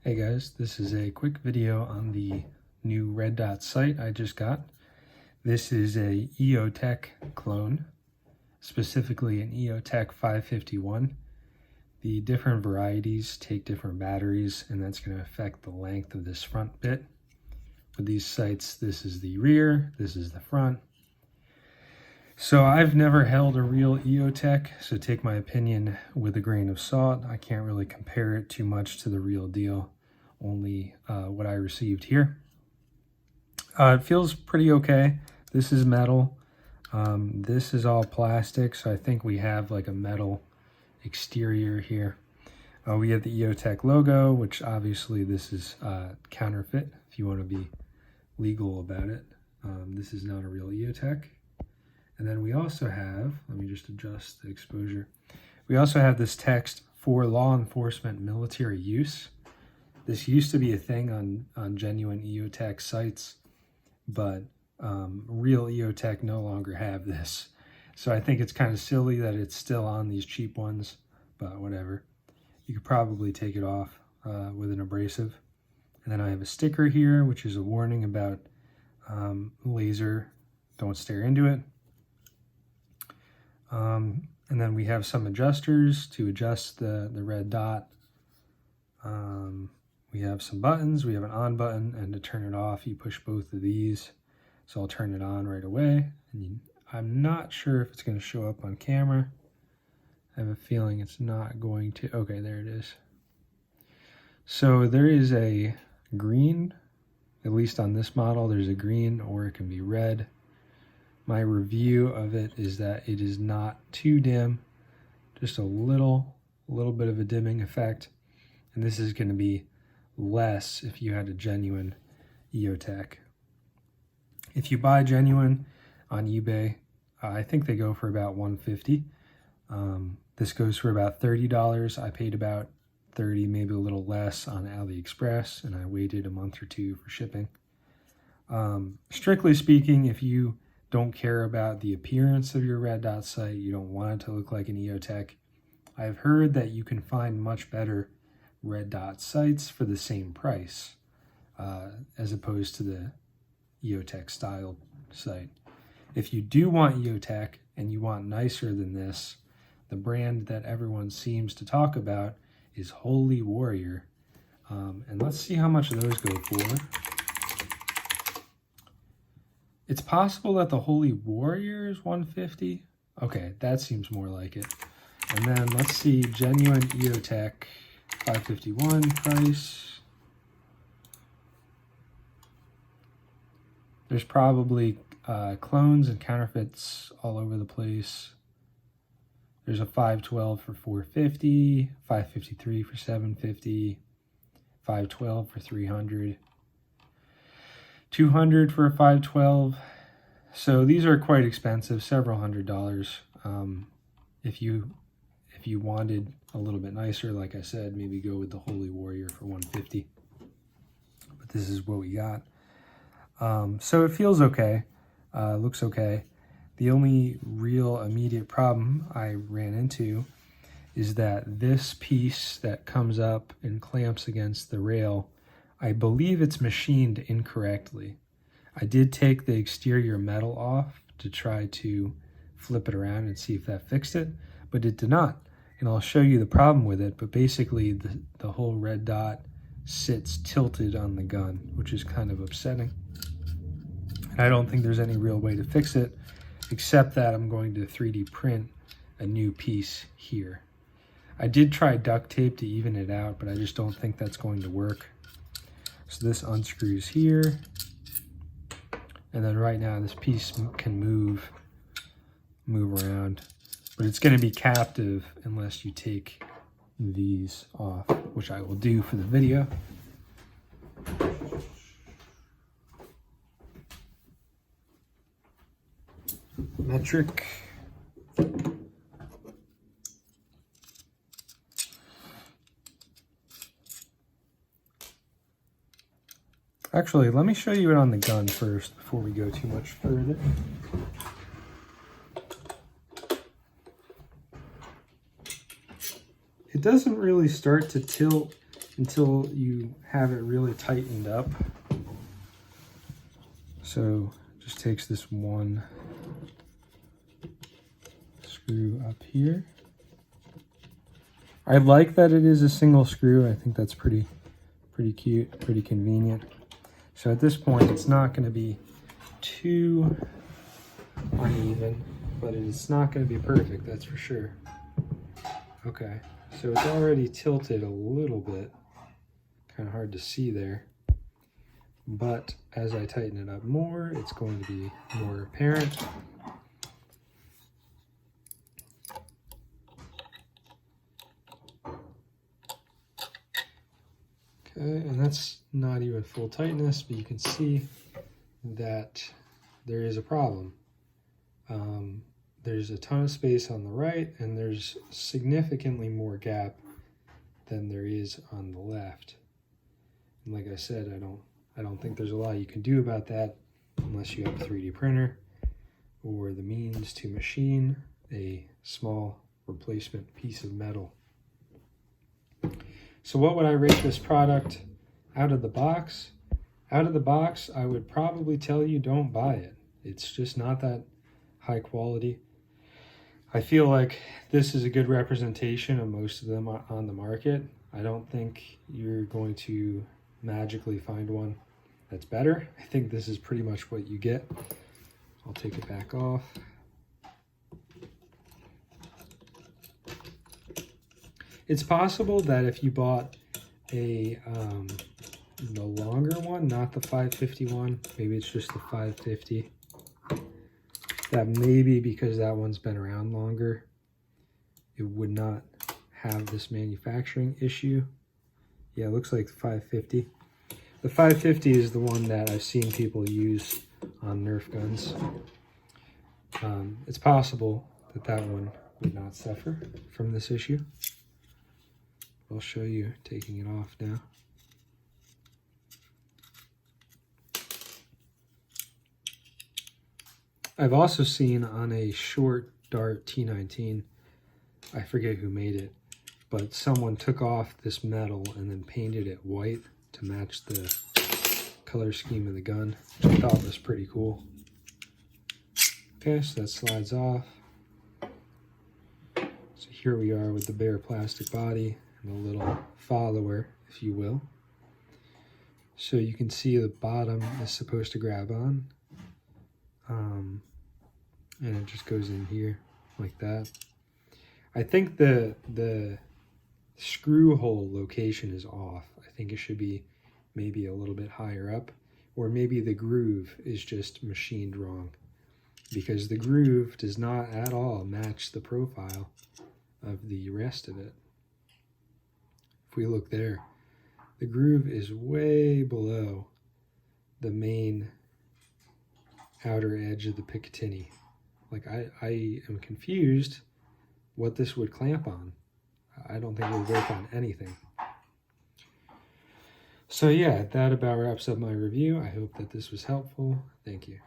Hey guys, this is a quick video on the new red dot sight I just got. This is a EOTECH clone, specifically an EOTECH 551. The different varieties take different batteries, and that's going to affect the length of this front bit. With these sights, this is the rear, this is the front. So I've never held a real EOTECH, so take my opinion with a grain of salt. I can't really compare it too much to the real deal, only what I received here. It feels pretty okay. This is metal. This is all plastic, so I think we have like a metal exterior here. We have the EOTECH logo, which obviously this is counterfeit if you want to be legal about it. This is not a real EOTECH. And then we also have, let me just adjust the exposure. We also have this text, for law enforcement military use. This used to be a thing on genuine EOTECH sites, but real EOTECH no longer have this. So I think it's kind of silly that it's still on these cheap ones, but whatever. You could probably take it off with an abrasive. And then I have a sticker here, which is a warning about laser, don't stare into it. And then we have some adjusters to adjust the red dot. We have some buttons. We have an on button, and to turn it off, you push both of these. So I'll turn it on right away. And I'm not sure if it's going to show up on camera. I have a feeling it's not going to. Okay, there it is. So there is a green, at least on this model, there's a green, or it can be red. My review of it is that it is not too dim, just a little bit of a dimming effect. And this is going to be less if you had a genuine EOTECH. If you buy genuine on eBay, I think they go for about $150. This goes for about $30. I paid about $30, maybe a little less on AliExpress, and I waited a month or two for shipping. Strictly speaking, if you don't care about the appearance of your red dot sight, you don't want it to look like an EOTECH, I've heard that you can find much better red dot sights for the same price as opposed to the EOTECH style sight. If you do want EOTECH and you want nicer than this, the brand that everyone seems to talk about is Holy Warrior. And let's see how much those go for. It's possible that the Holy Warrior is $150. Okay, that seems more like it. And then let's see, genuine EOTECH 551 price. There's probably clones and counterfeits all over the place. There's a 512 for $450, 553 for $750, 512 for $300. 200 for a 512. So these are quite expensive, several $100s. If you wanted a little bit nicer, like I said, maybe go with the Holy Warrior for $150. But this is what we got. So it feels okay, looks okay. The only real immediate problem I ran into is that this piece that comes up and clamps against the rail, I believe it's machined incorrectly. I did take the exterior metal off to try to flip it around and see if that fixed it, but it did not. And I'll show you the problem with it, but basically the whole red dot sits tilted on the gun, which is kind of upsetting. And I don't think there's any real way to fix it, except that I'm going to 3D print a new piece here. I did try duct tape to even it out, but I just don't think that's going to work. So this unscrews here, and then right now this piece can move around, but it's going to be captive unless you take these off, which I will do for the video. Metric. Actually, let me show you it on the gun first before we go too much further. It doesn't really start to tilt until you have it really tightened up. So just takes this one screw up here. I like that it is a single screw. I think that's pretty cute, pretty convenient. So at this point, it's not going to be too uneven, but it's not going to be perfect, that's for sure. Okay, so it's already tilted a little bit. Kind of hard to see there. But as I tighten it up more, it's going to be more apparent. Okay, and that's not even full tightness, but you can see that there is a problem. There's a ton of space on the right, and there's significantly more gap than there is on the left. And like I said, I don't think there's a lot you can do about that unless you have a 3D printer or the means to machine a small replacement piece of metal. So what would I rate this product out of the box? Out of the box, I would probably tell you don't buy it. It's just not that high quality. I feel like this is a good representation of most of them on the market. I don't think you're going to magically find one that's better. I think this is pretty much what you get. I'll take it back off. It's possible that if you bought the longer one, not the 551, maybe it's just the 550, that maybe because that one's been around longer, it would not have this manufacturing issue. Yeah, it looks like the 550. The 550 is the one that I've seen people use on Nerf guns. It's possible that that one would not suffer from this issue. I'll show you taking it off now. I've also seen on a short Dart T19, I forget who made it, but someone took off this metal and then painted it white to match the color scheme of the gun, which I thought was pretty cool. Okay, so that slides off. So here we are with the bare plastic body and a little follower, if you will. So you can see the bottom is supposed to grab on. And it just goes in here like that. I think the screw hole location is off. I think it should be maybe a little bit higher up, or maybe the groove is just machined wrong, because the groove does not at all match the profile of the rest of it. If we look there, the groove is way below the main outer edge of the Picatinny. Like, I am confused what this would clamp on. I don't think it would work on anything. So yeah, that about wraps up my review. I hope that this was helpful. Thank you.